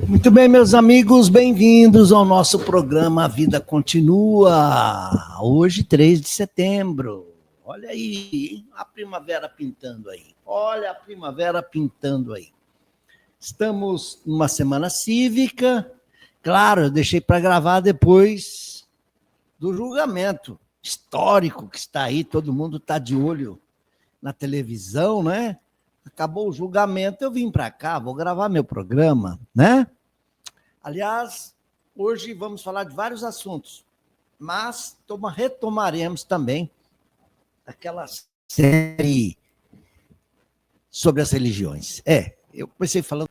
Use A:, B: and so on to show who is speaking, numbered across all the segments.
A: Muito bem, meus amigos, bem-vindos ao nosso programa A Vida Continua. Hoje, 3 de setembro. Olha aí, a primavera pintando aí. Olha a primavera pintando aí. Estamos numa semana cívica. Claro, eu deixei para gravar depois do julgamento histórico que está aí. Todo mundo está de olho na televisão, né? Acabou o julgamento, eu vim para cá, vou gravar meu programa, né? Aliás, hoje vamos falar de vários assuntos, mas retomaremos também aquela série sobre as religiões. Eu comecei falando...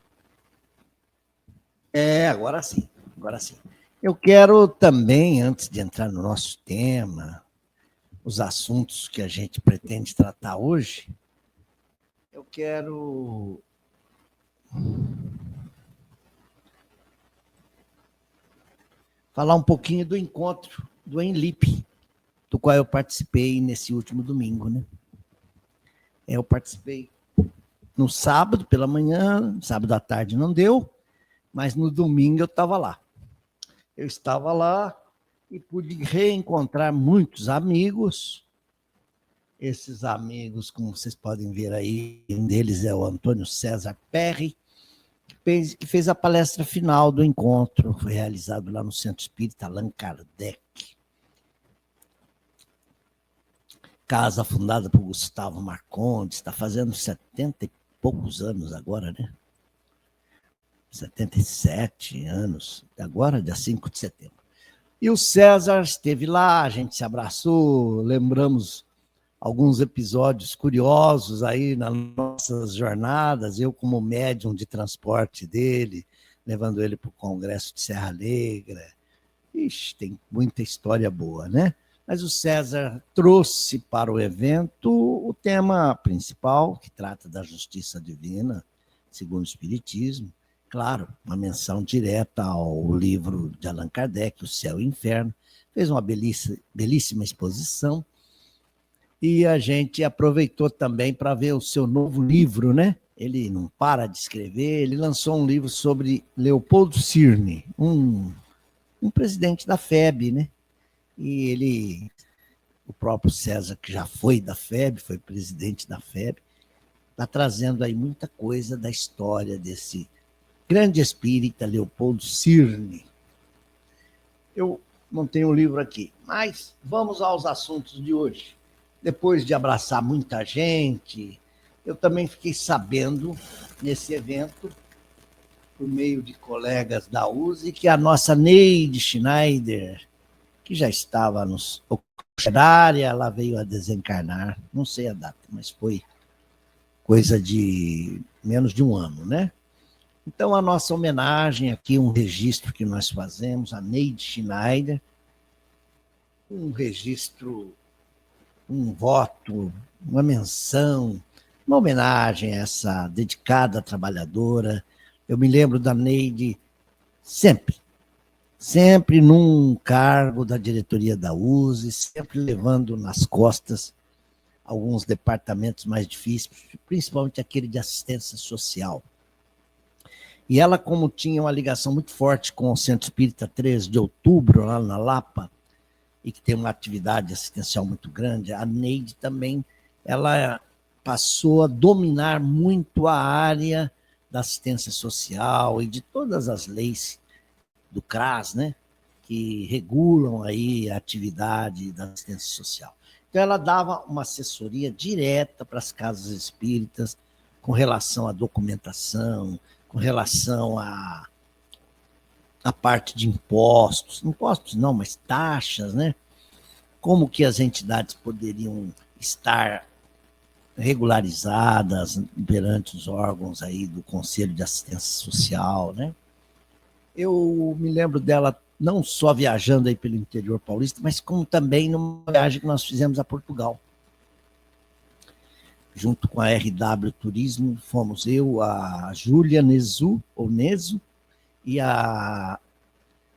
A: agora sim, agora sim. Eu quero também, antes de entrar no nosso tema, os assuntos que a gente pretende tratar hoje, eu quero falar um pouquinho do encontro do Enlip, do qual eu participei nesse último domingo, né? Eu participei no sábado pela manhã, sábado à tarde não deu, mas no domingo eu estava lá. Eu estava lá e pude reencontrar muitos amigos. Esses amigos, como vocês podem ver aí, um deles é o Antônio César Perry, que fez a palestra final do encontro, foi realizado lá no Centro Espírita Allan Kardec. Casa fundada por Gustavo Marcondes, está fazendo 70 e poucos anos agora, né? 77 anos, agora, dia 5 de setembro. E o César esteve lá, a gente se abraçou, lembramos alguns episódios curiosos aí nas nossas jornadas, eu como médium de transporte dele, levando ele para o Congresso de Serra Negra. Ixi, tem muita história boa, né? Mas o César trouxe para o evento o tema principal, que trata da justiça divina, segundo o Espiritismo. Claro, uma menção direta ao livro de Allan Kardec, O Céu e o Inferno. Fez uma belíssima exposição. E a gente aproveitou também para ver o seu novo livro, né? Ele não para de escrever, ele lançou um livro sobre Leopoldo Cirne, um presidente da FEB, né? E o próprio César, que já foi da FEB, foi presidente da FEB, está trazendo aí muita coisa da história desse grande espírita, Leopoldo Cirne. Eu não tenho o livro aqui, mas vamos aos assuntos de hoje. Depois de abraçar muita gente, eu também fiquei sabendo, nesse evento, por meio de colegas da USE, que a nossa Neide Schneider, que já estava nos operária, ela veio a desencarnar, não sei a data, mas foi coisa de menos de um ano, né? Então, a nossa homenagem aqui, um registro que nós fazemos, a Neide Schneider, um registro, um voto, uma menção, uma homenagem a essa dedicada trabalhadora. Eu me lembro da Neide sempre num cargo da diretoria da USE, sempre levando nas costas alguns departamentos mais difíceis, principalmente aquele de assistência social. E ela, como tinha uma ligação muito forte com o Centro Espírita 13 de Outubro, lá na Lapa, e que tem uma atividade assistencial muito grande, a Neide também, ela passou a dominar muito a área da assistência social e de todas as leis do CRAS, né, que regulam aí a atividade da assistência social. Então, ela dava uma assessoria direta para as casas espíritas com relação à documentação, com relação à parte de impostos não, mas taxas, né? Como que as entidades poderiam estar regularizadas perante os órgãos aí do Conselho de Assistência Social, né? Eu me lembro dela não só viajando aí pelo interior paulista, mas como também numa viagem que nós fizemos a Portugal. Junto com a RW Turismo, fomos eu, a Júlia Nezu e a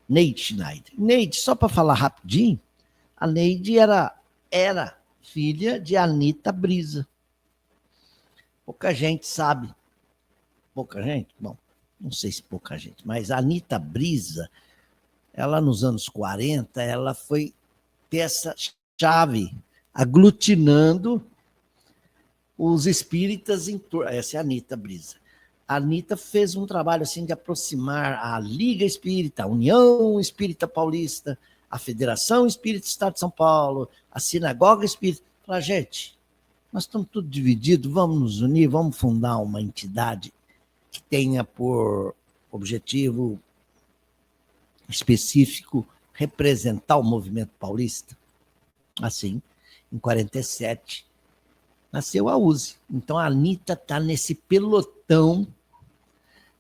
A: Neide Schneider. Neide, só para falar rapidinho, a Neide era filha de Anita Brisa. Pouca gente sabe. Pouca gente? Bom, não sei se pouca gente, mas a Anita Brisa, ela nos anos 40, ela foi peça-chave, aglutinando os espíritas em torno. Essa é a Anita Brisa. A Anita fez um trabalho assim de aproximar a Liga Espírita, a União Espírita Paulista, a Federação Espírita do Estado de São Paulo, a Sinagoga Espírita. Fala, gente, nós estamos tudo divididos, vamos nos unir, vamos fundar uma entidade que tenha por objetivo específico representar o movimento paulista. Assim, em 47, nasceu a USE. Então, a Anita está nesse pelotão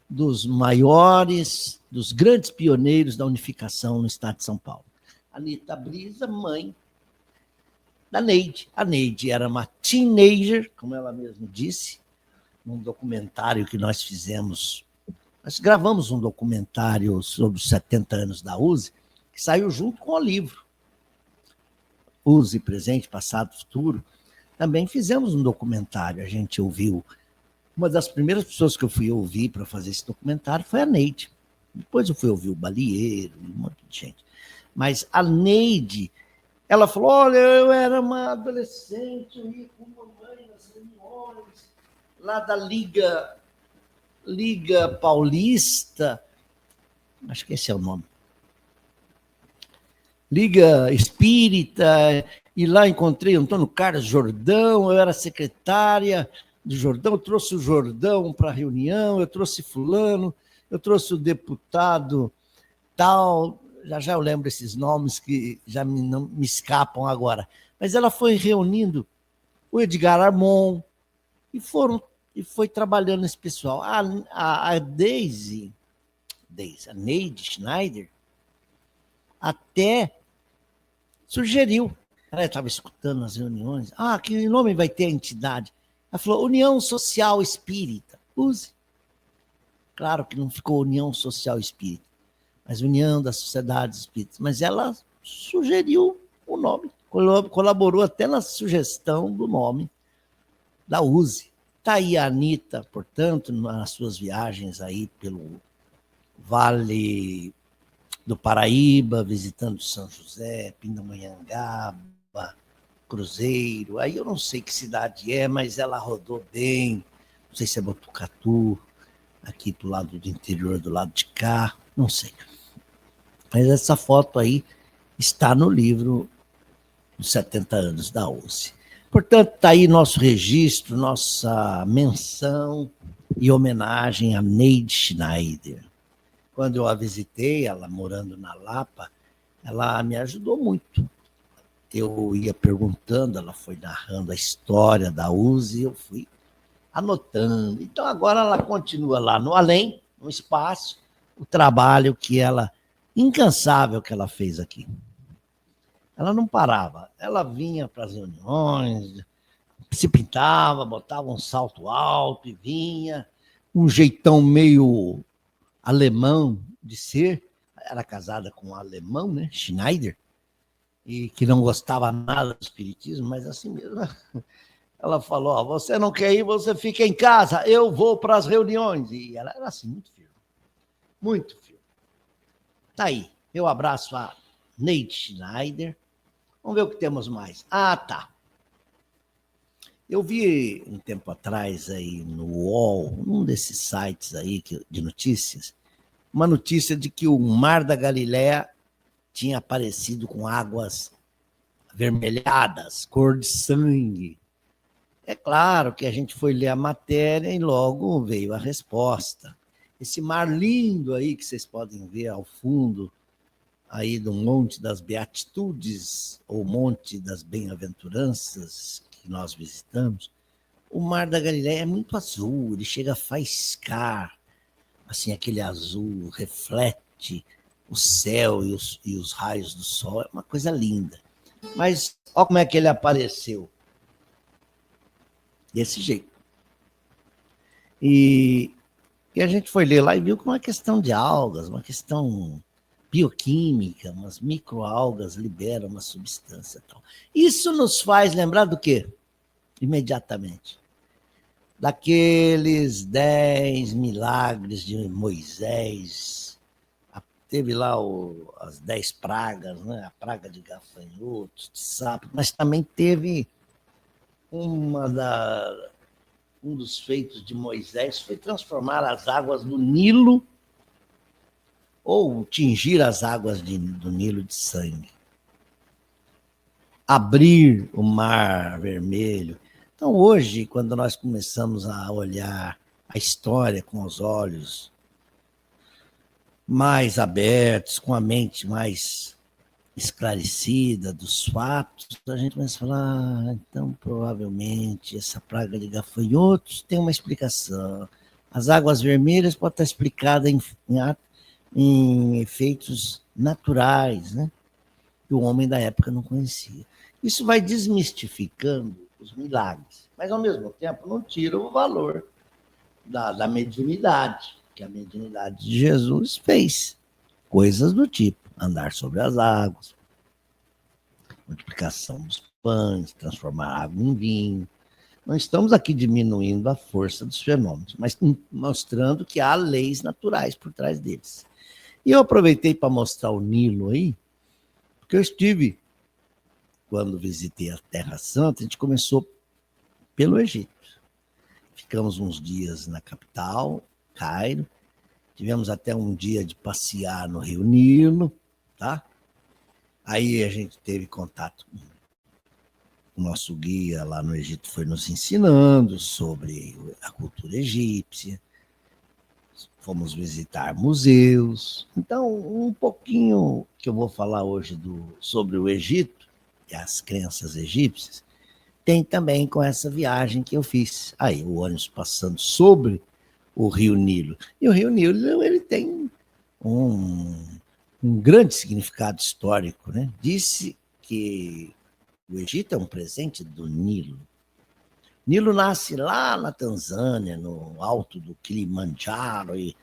A: dos maiores, dos grandes pioneiros da unificação no estado de São Paulo. Anita Brisa, mãe da Neide. A Neide era uma teenager, como ela mesma disse, num documentário que nós fizemos. Nós gravamos um documentário sobre os 70 anos da USE, que saiu junto com o livro. USE, Presente, Passado, Futuro. Também fizemos um documentário, a gente ouviu. Uma das primeiras pessoas que eu fui ouvir para fazer esse documentário foi a Neide. Depois eu fui ouvir o Balieiro, um monte de gente. Mas a Neide, ela falou, olha, eu era uma adolescente, eu ia com mamãe nas reuniões, lá da Liga Paulista, acho que esse é o nome, Liga Espírita, e lá encontrei Antônio Carlos Jordão, eu era secretária do Jordão, eu trouxe o Jordão para a reunião, eu trouxe fulano, eu trouxe o deputado tal, já eu lembro esses nomes que já não me escapam agora, mas ela foi reunindo o Edgar Armon, e foi trabalhando esse pessoal. A Neide Schneider, até sugeriu, ela estava escutando as reuniões, que nome vai ter a entidade? Ela falou, União Social Espírita. Use. Claro que não ficou União Social Espírita, mas União das Sociedades Espíritas. Mas ela sugeriu o nome, colaborou até na sugestão do nome da USE. Está aí a Anita, portanto, nas suas viagens aí pelo Vale do Paraíba, visitando São José, Pindamonhangaba, Cruzeiro, aí eu não sei que cidade é, mas ela rodou bem, não sei se é Botucatu, aqui do lado do interior, do lado de cá, não sei. Mas essa foto aí está no livro dos 70 anos da USE. Portanto, está aí nosso registro, nossa menção e homenagem a Neide Schneider. Quando eu a visitei, ela morando na Lapa, ela me ajudou muito. Eu ia perguntando, ela foi narrando a história da USE e eu fui anotando. Então, agora ela continua lá no além, no espaço, o trabalho incansável que ela fez aqui. Ela não parava, ela vinha para as reuniões, se pintava, botava um salto alto e vinha, um jeitão meio alemão de ser, era casada com um alemão, né, Schneider, e que não gostava nada do espiritismo, mas assim mesmo, ela falou, você não quer ir, você fica em casa, eu vou para as reuniões, e ela era assim, muito firme, muito firme. Tá aí, meu abraço a Neide Schneider. Vamos ver o que temos mais. Tá. Eu vi um tempo atrás aí no UOL, num desses sites aí de notícias, uma notícia de que o Mar da Galileia tinha aparecido com águas avermelhadas, cor de sangue. É claro que a gente foi ler a matéria e logo veio a resposta. Esse mar lindo aí que vocês podem ver ao fundo, aí do Monte das Beatitudes, ou Monte das Bem-aventuranças, que nós visitamos, o Mar da Galileia é muito azul, ele chega a faiscar, assim, aquele azul reflete o céu e os raios do sol, é uma coisa linda. Mas olha como é que ele apareceu. Desse jeito. E a gente foi ler lá e viu que uma questão de algas, uma questão bioquímica, umas microalgas liberam uma substância. Tal. Isso nos faz lembrar do quê? Imediatamente. daqueles 10 milagres de Moisés. Teve lá as 10 pragas, né? A praga de gafanhotos, de sapo, mas também teve um dos feitos de Moisés foi transformar as águas do Nilo ou tingir as águas do Nilo de sangue. Abrir o mar vermelho. Então, hoje, quando nós começamos a olhar a história com os olhos mais abertos, com a mente mais esclarecida dos fatos, a gente começa a falar, então, provavelmente, essa praga de gafanhotos tem uma explicação. As águas vermelhas podem estar explicadas em efeitos naturais, né? Que o homem da época não conhecia. Isso vai desmistificando os milagres, mas, ao mesmo tempo, não tira o valor da mediunidade, que a mediunidade de Jesus fez. Coisas do tipo, andar sobre as águas, multiplicação dos pães, transformar água em vinho. Não estamos aqui diminuindo a força dos fenômenos, mas mostrando que há leis naturais por trás deles. E eu aproveitei para mostrar o Nilo aí, porque eu estive, quando visitei a Terra Santa, a gente começou pelo Egito. Ficamos uns dias na capital, Cairo, tivemos até um dia de passear no Rio Nilo, tá? Aí a gente teve contato com o nosso guia lá no Egito, foi nos ensinando sobre a cultura egípcia, fomos visitar museus. Então, um pouquinho que eu vou falar hoje sobre o Egito e as crenças egípcias, tem também com essa viagem que eu fiz. Aí, o ônibus passando sobre o Rio Nilo. E o Rio Nilo, ele tem um grande significado histórico, né? Disse que o Egito é um presente do Nilo. Nilo nasce lá na Tanzânia, no alto do Kilimanjaro, e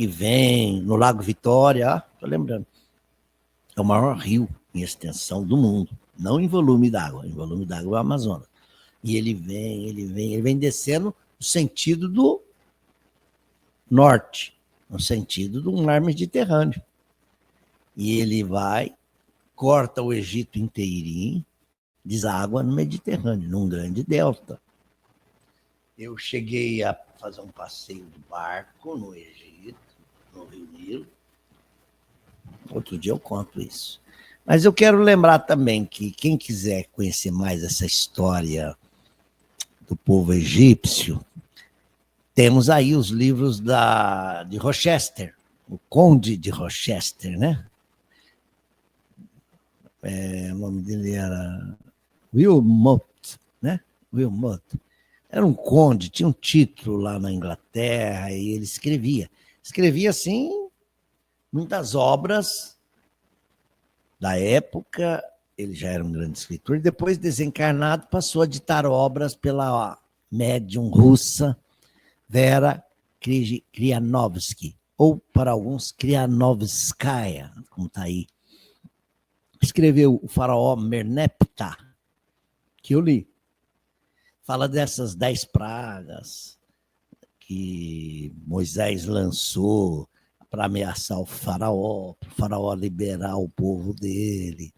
A: vem no Lago Vitória, estou lembrando, é o maior rio em extensão do mundo, não em volume d'água, em volume d'água é o Amazonas. E ele vem descendo no sentido do norte, no sentido do mar Mediterrâneo. E ele vai, corta o Egito inteirinho, deságua no Mediterrâneo, num grande delta. Eu cheguei a fazer um passeio de barco no Egito, no Rio Nilo. Outro dia eu conto isso. Mas eu quero lembrar também que quem quiser conhecer mais essa história do povo egípcio, temos aí os livros de Rochester, o Conde de Rochester, né? O nome dele era Wilmot, né? Wilmot. Era um conde, tinha um título lá na Inglaterra e ele escrevia. Escrevia, assim, muitas obras da época. Ele já era um grande escritor. E depois, desencarnado, passou a ditar obras pela médium russa Vera Krianovsky, ou, para alguns, Krianovskaya, como está aí. Escreveu o faraó Merneptah, que eu li. Fala dessas 10 pragas que Moisés lançou para ameaçar o faraó, para o faraó liberar o povo dele.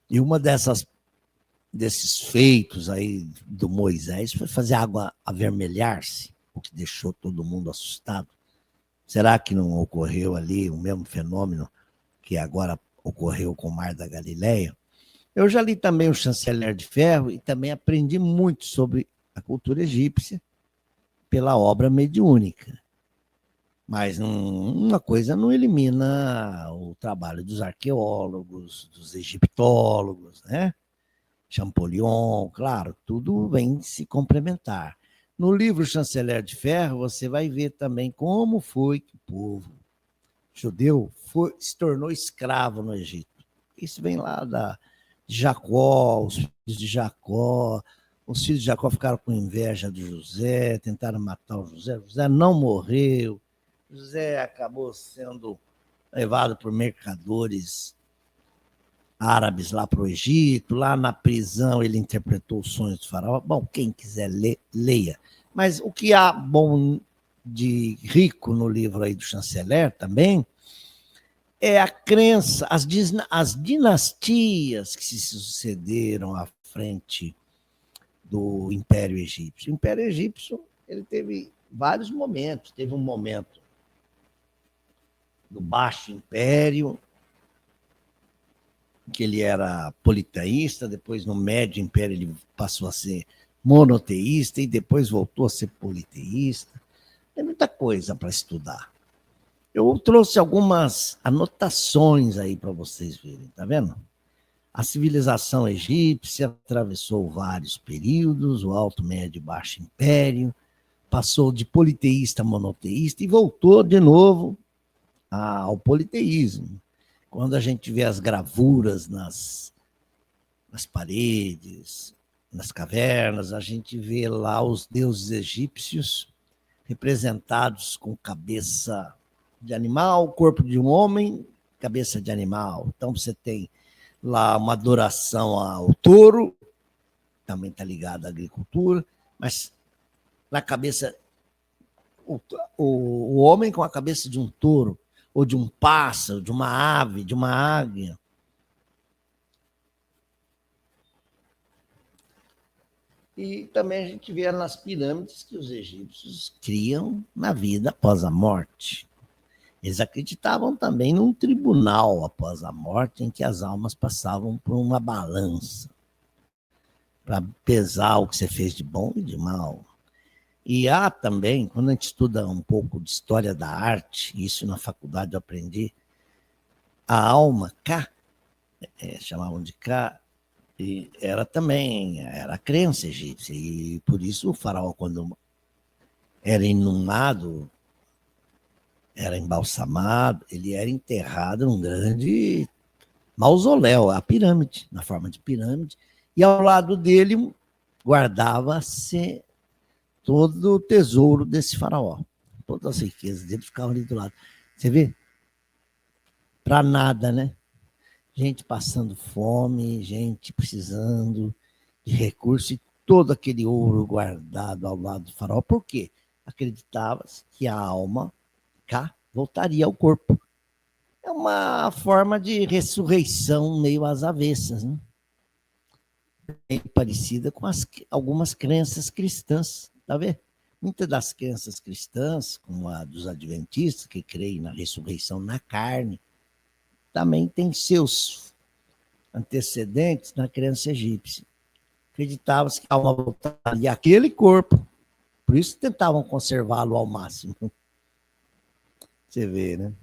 A: E uma desses feitos aí do Moisés foi fazer a água avermelhar-se, o que deixou todo mundo assustado. Será que não ocorreu ali o mesmo fenômeno que agora ocorreu com o Mar da Galileia? Eu já li também o Chanceler de Ferro e também aprendi muito sobre a cultura egípcia pela obra mediúnica. Mas uma coisa não elimina o trabalho dos arqueólogos, dos egiptólogos, né? Champollion, claro, tudo vem se complementar. No livro Chanceler de Ferro, você vai ver também como foi que o povo judeu se tornou escravo no Egito. Isso vem lá de Jacó, os filhos de Jacó. Os filhos de Jacó ficaram com inveja do José, tentaram matar o José. O José não morreu. José acabou sendo levado por mercadores árabes lá para o Egito. Lá na prisão ele interpretou os sonhos do faraó. Bom, quem quiser ler, leia. Mas o que há bom de rico no livro aí do chanceler também é a crença, as dinastias que se sucederam à frente do Império Egípcio. O Império Egípcio ele teve vários momentos. Teve um momento do Baixo Império, que ele era politeísta, depois no Médio Império ele passou a ser monoteísta e depois voltou a ser politeísta. Tem muita coisa para estudar. Eu trouxe algumas anotações aí para vocês verem, tá vendo? A civilização egípcia atravessou vários períodos, o Alto, Médio e Baixo Império, passou de politeísta a monoteísta e voltou de novo ao politeísmo. Quando a gente vê as gravuras nas paredes, nas cavernas, a gente vê lá os deuses egípcios representados com cabeça de animal, corpo de um homem, cabeça de animal. Então você tem lá uma adoração ao touro, também está ligado à agricultura, mas na cabeça, o homem com a cabeça de um touro, ou de um pássaro, de uma ave, de uma águia. E também a gente vê nas pirâmides que os egípcios criam na vida após a morte. Eles acreditavam também num tribunal após a morte, em que as almas passavam por uma balança para pesar o que você fez de bom e de mal. E há também, quando a gente estuda um pouco de história da arte, isso na faculdade eu aprendi, a alma K, chamavam de K, e era a crença egípcia, e por isso o faraó, quando era inumado, era embalsamado, ele era enterrado num grande mausoléu, a pirâmide, na forma de pirâmide, e ao lado dele guardava-se todo o tesouro desse faraó. Todas as riquezas dele ficavam ali do lado. Você vê? Para nada, né? Gente passando fome, gente precisando de recursos e todo aquele ouro guardado ao lado do faraó. Por quê? Acreditava-se que a alma cá voltaria ao corpo. É uma forma de ressurreição meio às avessas, né? Bem parecida com algumas crenças cristãs, tá vendo? Muitas das crenças cristãs, como a dos adventistas, que creem na ressurreição na carne, também tem seus antecedentes na crença egípcia. Acreditava-se que a alma voltaria àquele corpo, por isso tentavam conservá-lo ao máximo. Você vê, né?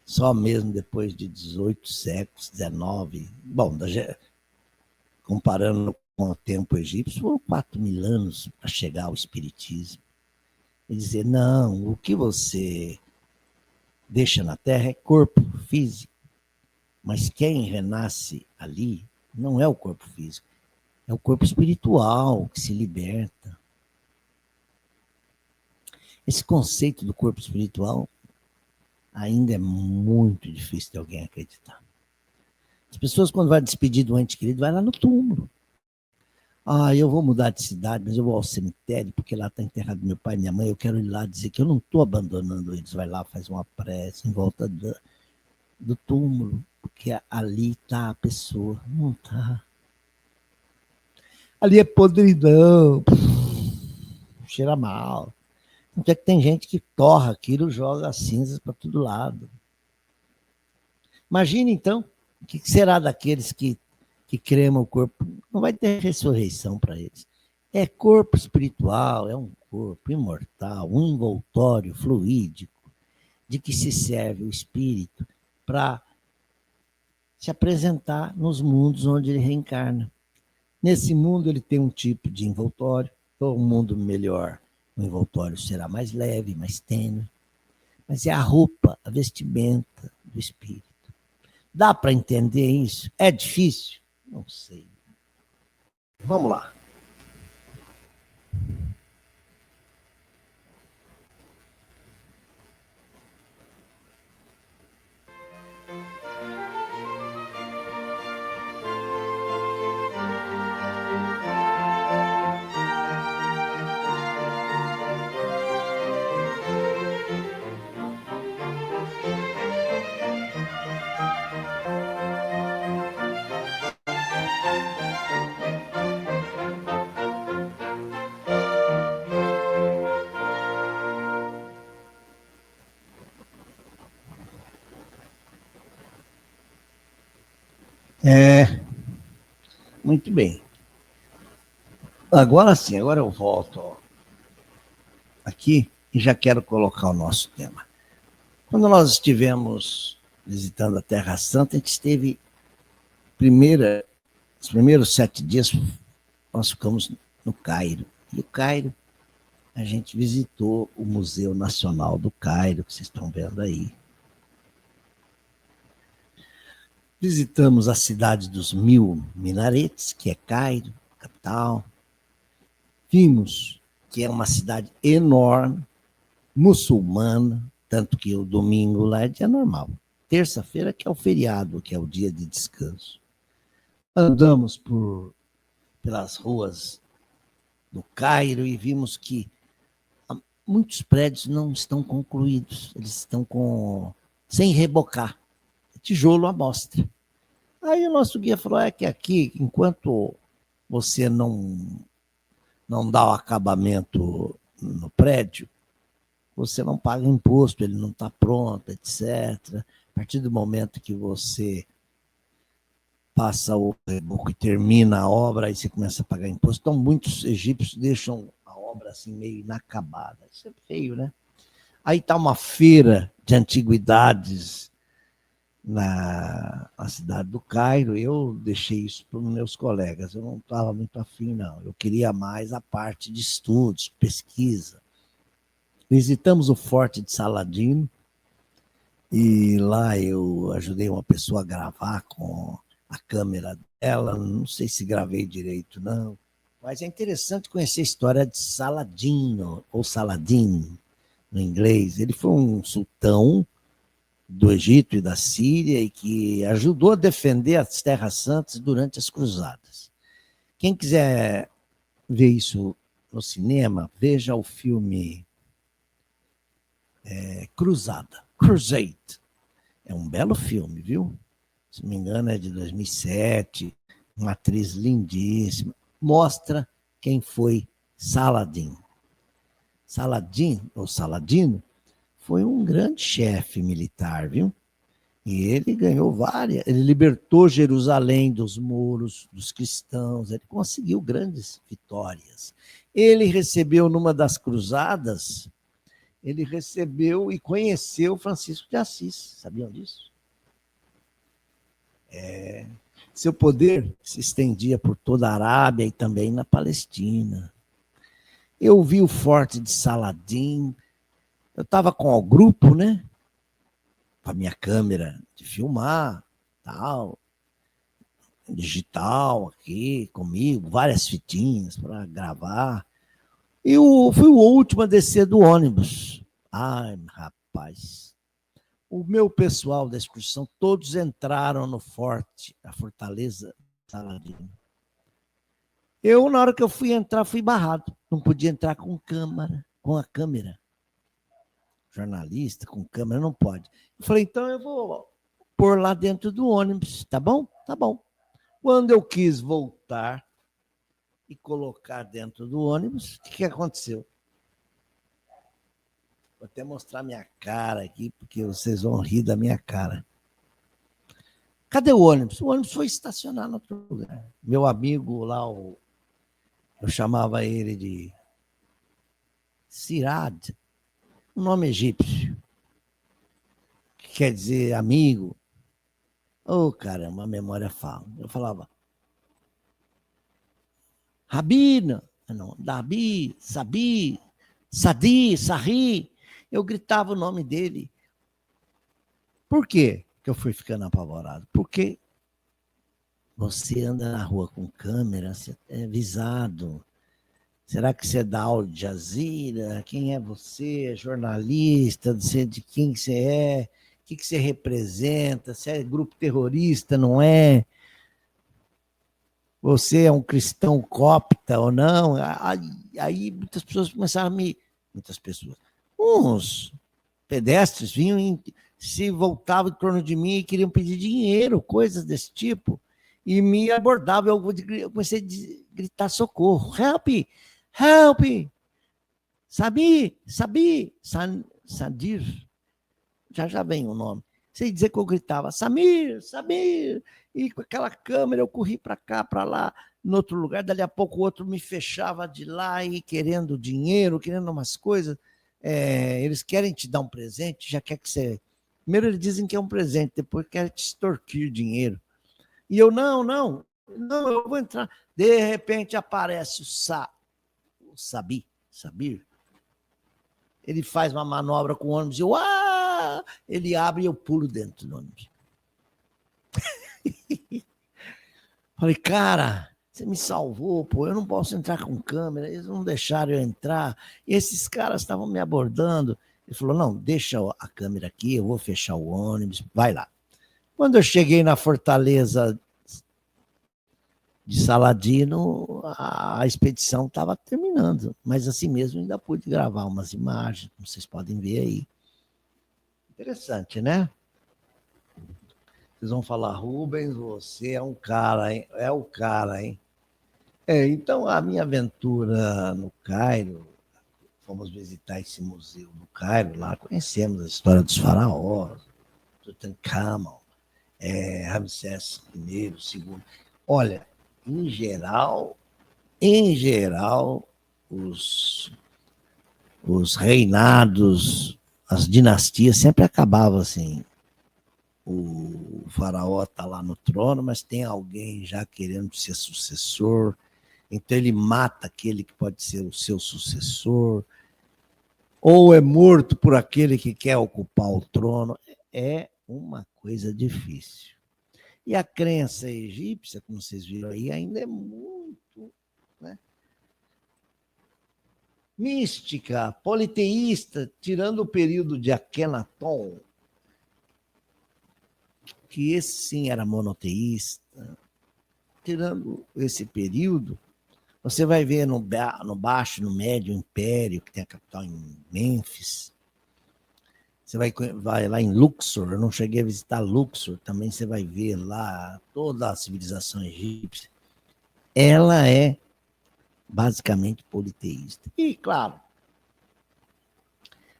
A: Só mesmo depois de 18 séculos, 19, bom, comparando com o tempo egípcio, foram 4.000 anos para chegar ao espiritismo. E dizer, não, o que você deixa na Terra é corpo físico, mas quem renasce ali não é o corpo físico, é o corpo espiritual que se liberta. Esse conceito do corpo espiritual ainda é muito difícil de alguém acreditar. As pessoas, quando vai despedir do ente querido, vai lá no túmulo. Ah, eu vou mudar de cidade, mas eu vou ao cemitério, porque lá está enterrado meu pai e minha mãe, eu quero ir lá dizer que eu não estou abandonando eles. Vai lá, faz uma prece em volta do túmulo, porque ali está a pessoa. Não está. Ali é podridão, cheira mal. Tanto é que tem gente que torra aquilo, joga as cinzas para todo lado. Imagine, então, o que será daqueles que cremam o corpo? Não vai ter ressurreição para eles. É corpo espiritual, é um corpo imortal, um envoltório fluídico, de que se serve o espírito para se apresentar nos mundos onde ele reencarna. Nesse mundo ele tem um tipo de envoltório, ou um mundo melhor, o envoltório será mais leve, mais tênue, mas é a roupa, a vestimenta do espírito. Dá para entender isso? É difícil? Não sei. Vamos lá. É, muito bem. Agora sim, agora eu volto aqui e já quero colocar o nosso tema. Quando nós estivemos visitando a Terra Santa, a gente esteve os primeiros 7 dias, nós ficamos no Cairo. E o Cairo, a gente visitou o Museu Nacional do Cairo, que vocês estão vendo aí. Visitamos a cidade dos 1000 minaretes, que é Cairo, capital. Vimos que é uma cidade enorme, muçulmana, tanto que o domingo lá é dia normal. Terça-feira que é o feriado, que é o dia de descanso. Andamos pelas ruas do Cairo e vimos que muitos prédios não estão concluídos, eles estão sem rebocar, tijolo à mostra. Aí o nosso guia falou, que aqui, enquanto você não dá o acabamento no prédio, você não paga imposto, ele não está pronto, etc. A partir do momento que você passa o reboco e termina a obra, aí você começa a pagar imposto. Então, muitos egípcios deixam a obra assim meio inacabada. Isso é feio, né? Aí está uma feira de antiguidades na cidade do Cairo. Eu deixei isso para os meus colegas. Eu não estava muito afim, não. Eu queria mais a parte de estudos, pesquisa. Visitamos o Forte de Saladino e lá eu ajudei uma pessoa a gravar com a câmera dela. Não sei se gravei direito, não. Mas é interessante conhecer a história de Saladino, ou Saladin, no inglês. Ele foi um sultão do Egito e da Síria e que ajudou a defender as Terras Santas durante as cruzadas. Quem quiser ver isso no cinema, veja o filme Cruzada, Crusade. É um belo filme, viu? Se não me engano, é de 2007, uma atriz lindíssima. Mostra quem foi Saladin. Saladin, ou Saladino, foi um grande chefe militar, viu? E ele ganhou ele libertou Jerusalém dos muros, dos cristãos, ele conseguiu grandes vitórias. Ele recebeu, numa das cruzadas, ele recebeu e conheceu Francisco de Assis. Sabiam disso? Seu poder se estendia por toda a Arábia e também na Palestina. Eu vi o Forte de Saladin, eu estava com o grupo, né? Com a minha câmera de filmar, tal, digital aqui comigo, várias fitinhas para gravar. E fui o último a descer do ônibus. Ai, rapaz. O meu pessoal da excursão, todos entraram no forte, a fortaleza Saladino. Eu, na hora que eu fui entrar, fui barrado. Não podia entrar com a câmera. Jornalista com câmera não pode. Eu falei, então eu vou pôr lá dentro do ônibus, tá bom? Tá bom. Quando eu quis voltar e colocar dentro do ônibus, o que aconteceu? Vou até mostrar minha cara aqui, porque vocês vão rir da minha cara. Cadê o ônibus? O ônibus foi estacionar no outro lugar. Meu amigo lá, eu chamava ele de Sirad, um nome egípcio, que quer dizer amigo. Oh, caramba, a memória fala. Eu falava, Rabina, não, Dabi, Sabi, Sadi, Sarri. Eu gritava o nome dele. Por quê que eu fui ficando apavorado? Porque você anda na rua com câmera, você é visado. Será que você é da Al Jazeera? Quem é você? É jornalista? De quem você é? O que você representa? Você é grupo terrorista, não é? Você é um cristão copta ou não? Aí muitas pessoas começaram Muitas pessoas. Uns pedestres vinham se voltavam em torno de mim e queriam pedir dinheiro, coisas desse tipo, e me abordavam. Eu comecei a gritar socorro. Help! Help! Sadir. Já vem o nome. Sem dizer que eu gritava, Samir, Samir! E com aquela câmera eu corri para cá, para lá, em outro lugar. Dali a pouco o outro me fechava de lá e querendo dinheiro, querendo umas coisas. Eles querem te dar um presente, já quer que você... Primeiro eles dizem que é um presente, depois querem te extorquir dinheiro. E eu, não, eu vou entrar. De repente aparece o Sabir. Ele faz uma manobra com o ônibus e ele abre e eu pulo dentro do ônibus. Falei, cara, você me salvou, pô, eu não posso entrar com câmera, eles não deixaram eu entrar, e esses caras estavam me abordando. Ele falou, não, deixa a câmera aqui, eu vou fechar o ônibus, vai lá. Quando eu cheguei na Fortaleza de Saladino, a expedição estava terminando, mas assim mesmo ainda pude gravar umas imagens, como vocês podem ver aí. Interessante, né? Vocês vão falar, Rubens, você é um cara, hein? É o cara, hein? Então, a minha aventura no Cairo, fomos visitar esse museu no Cairo, lá conhecemos a história dos faraós, Tutankhamon, Ramsés I, II. Olha, em geral, os reinados, as dinastias sempre acabavam assim. O faraó está lá no trono, mas tem alguém já querendo ser sucessor, então ele mata aquele que pode ser o seu sucessor, ou é morto por aquele que quer ocupar o trono. É uma coisa difícil. E a crença egípcia, como vocês viram aí, ainda é muito, né, mística, politeísta, tirando o período de Akhenaton, que esse sim era monoteísta. Tirando esse período, você vai ver no Baixo, no Médio Império, que tem a capital em Mênfis. Você vai lá em Luxor, eu não cheguei a visitar Luxor, também você vai ver lá toda a civilização egípcia. Ela é basicamente politeísta. E, claro,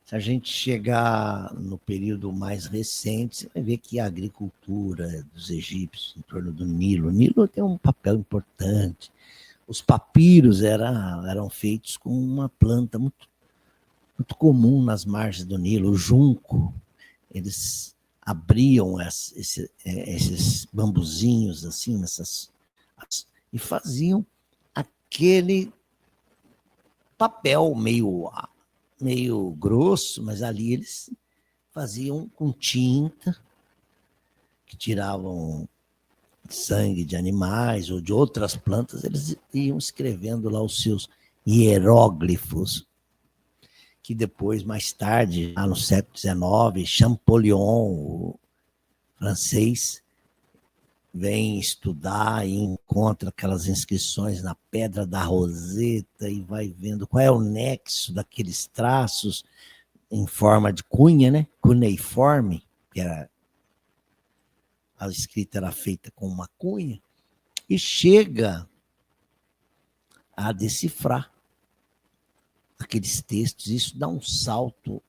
A: se a gente chegar no período mais recente, você vai ver que a agricultura dos egípcios em torno do Nilo, o Nilo tem um papel importante. Os papiros eram feitos com uma planta muito, muito comum nas margens do Nilo, o junco. Eles abriam esses bambuzinhos assim, e faziam aquele papel meio grosso, mas ali eles faziam com tinta, que tiravam sangue de animais ou de outras plantas, eles iam escrevendo lá os seus hieróglifos, que depois, mais tarde, lá no século XIX, Champollion, o francês, vem estudar e encontra aquelas inscrições na Pedra da Roseta e vai vendo qual é o nexo daqueles traços em forma de cunha, né? Cuneiforme, que era a escrita era feita com uma cunha, e chega a decifrar aqueles textos. Isso dá um salto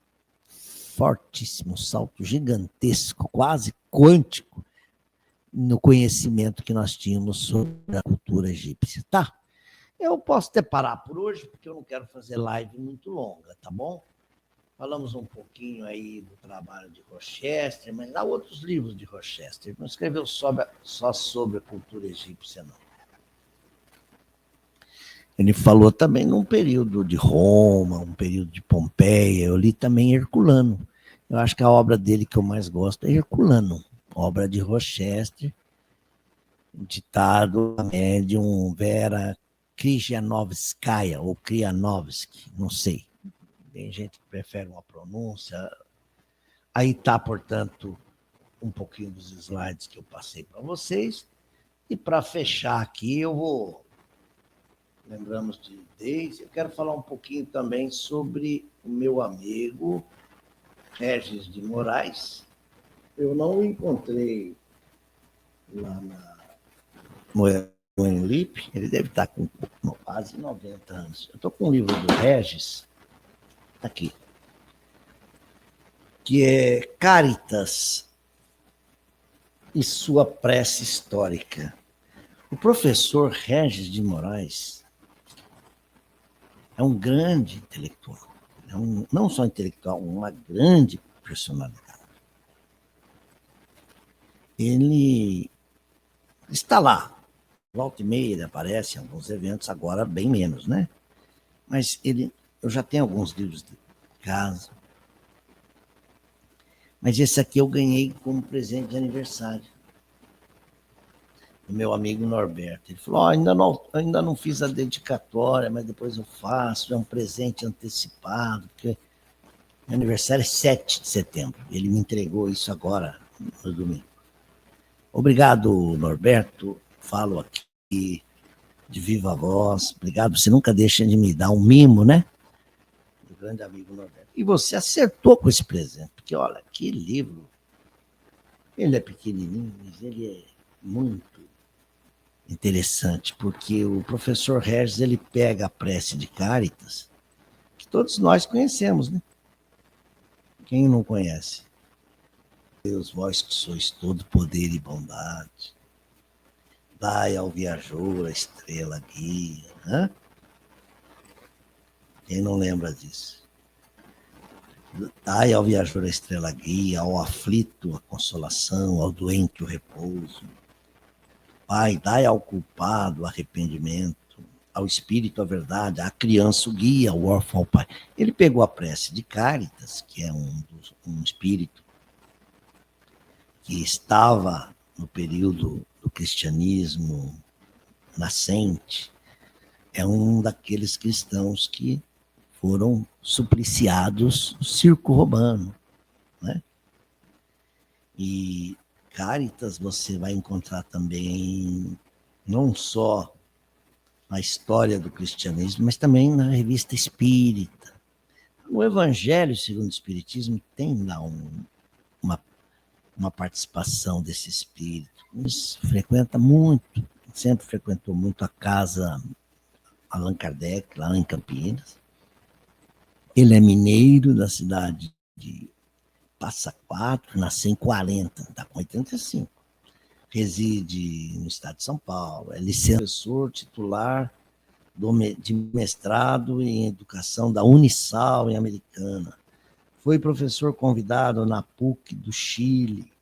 A: fortíssimo, um salto gigantesco, quase quântico, no conhecimento que nós tínhamos sobre a cultura egípcia. Tá? Eu posso até parar por hoje, porque eu não quero fazer live muito longa, tá bom? Falamos um pouquinho aí do trabalho de Rochester, mas há outros livros de Rochester. Ele não escreveu só sobre a cultura egípcia, não. Ele falou também num período de Roma, um período de Pompeia. Eu li também Herculano. Eu acho que a obra dele que eu mais gosto é Herculano, obra de Rochester, ditado a médium Vera Krijanovskaya, ou Krianovsky, não sei. Tem gente que prefere uma pronúncia. Aí está, portanto, um pouquinho dos slides que eu passei para vocês. E para fechar aqui, eu vou... Lembramos de Deise. Eu quero falar um pouquinho também sobre o meu amigo Regis de Moraes. Eu não o encontrei lá no Enlip. Ele deve estar com quase 90 anos. Eu estou com um livro do Regis, aqui, que é Caritas, e sua prece histórica. O professor Regis de Moraes é um grande intelectual, não só intelectual, uma grande personalidade. Ele está lá, volta e meia ele aparece em alguns eventos, agora bem menos, né? Mas eu já tenho alguns livros de casa, mas esse aqui eu ganhei como presente de aniversário do meu amigo Norberto. Ele falou, ainda não fiz a dedicatória, mas depois eu faço, é um presente antecipado, porque meu aniversário é 7 de setembro. Ele me entregou isso agora, no domingo. Obrigado, Norberto. Falo aqui de viva voz. Obrigado. Você nunca deixa de me dar um mimo, né? Do grande amigo Norberto. E você acertou com esse presente, porque olha, que livro. Ele é pequenininho, mas ele é muito interessante, porque o professor Regis, ele pega a prece de Cáritas, que todos nós conhecemos, né? Quem não conhece? Deus, vós que sois todo poder e bondade, dai ao viajor a estrela guia. Hã? Quem não lembra disso? Dai ao viajor a estrela guia, ao aflito a consolação, ao doente o repouso. Pai, dai ao culpado o arrependimento, ao espírito a verdade, à criança o guia, ao órfão ao pai. Ele pegou a prece de Cáritas, que é um espírito que estava no período do cristianismo nascente, é um daqueles cristãos que foram supliciados no circo romano, né? E Cáritas você vai encontrar também não só na história do cristianismo, mas também na revista Espírita. No Evangelho segundo o Espiritismo tem lá uma participação desse espírito. Ele frequenta muito, sempre frequentou muito a casa Allan Kardec, lá em Campinas. Ele é mineiro da cidade de Passa Quatro, nasceu em 40, está com 85. Reside no estado de São Paulo, é professor titular de mestrado em educação da Unisal em Americana. Foi professor convidado na PUC do Chile.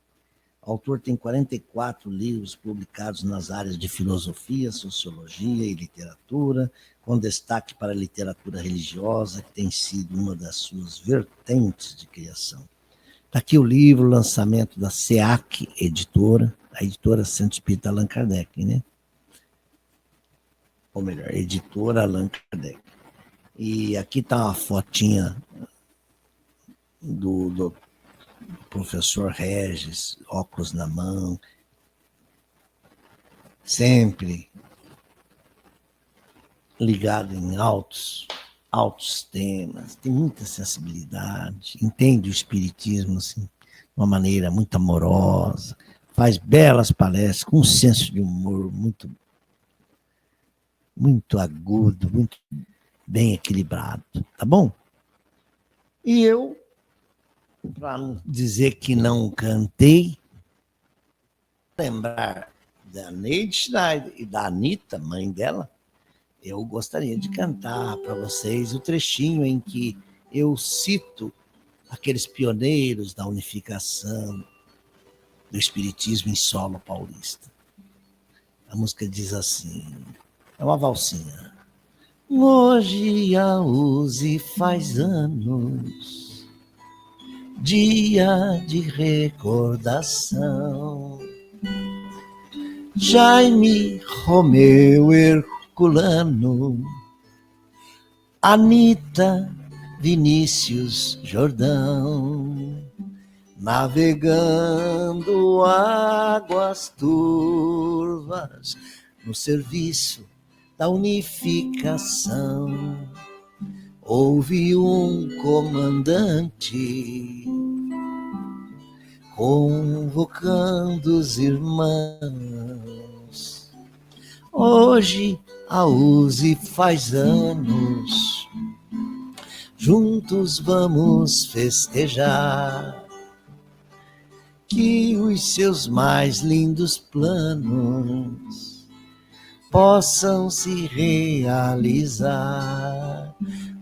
A: O autor tem 44 livros publicados nas áreas de filosofia, sociologia e literatura, com destaque para a literatura religiosa, que tem sido uma das suas vertentes de criação. Está aqui o livro, lançamento da SEAC Editora, a editora Centro Espírita Allan Kardec, né? Ou melhor, editora Allan Kardec. E aqui está uma fotinha do professor Regis, óculos na mão, sempre ligado em altos temas, tem muita sensibilidade, entende o espiritismo assim, de uma maneira muito amorosa, faz belas palestras, com um senso de humor muito agudo, muito bem equilibrado, tá bom? E eu, para não dizer que não cantei, lembrar da Neide Schneider e da Anitta, mãe dela, eu gostaria de cantar para vocês o trechinho em que eu cito aqueles pioneiros da unificação do espiritismo em solo paulista. A música diz assim, é uma valsinha. Hoje a USE faz anos, dia de recordação. Jaime, Romeu, Herculano, Anitta, Vinícius, Jordão, navegando águas turvas no serviço da unificação. Houve um comandante convocando os irmãos. Hoje a USE faz anos, juntos vamos festejar. que os seus mais lindos planos possam se realizar.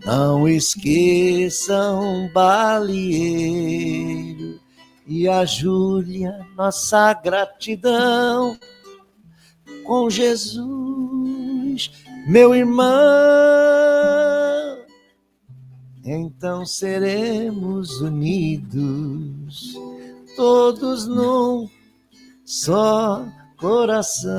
A: Não esqueçam Balieiro e a Júlia, nossa gratidão com Jesus, meu irmão. Então seremos unidos, todos num só coração.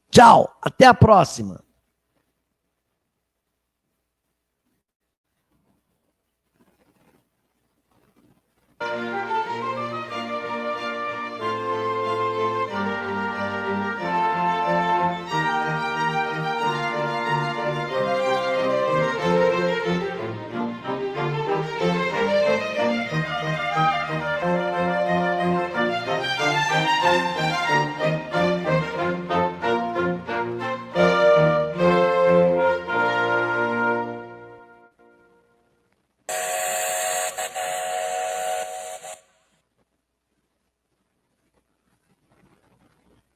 A: Tchau, até a próxima.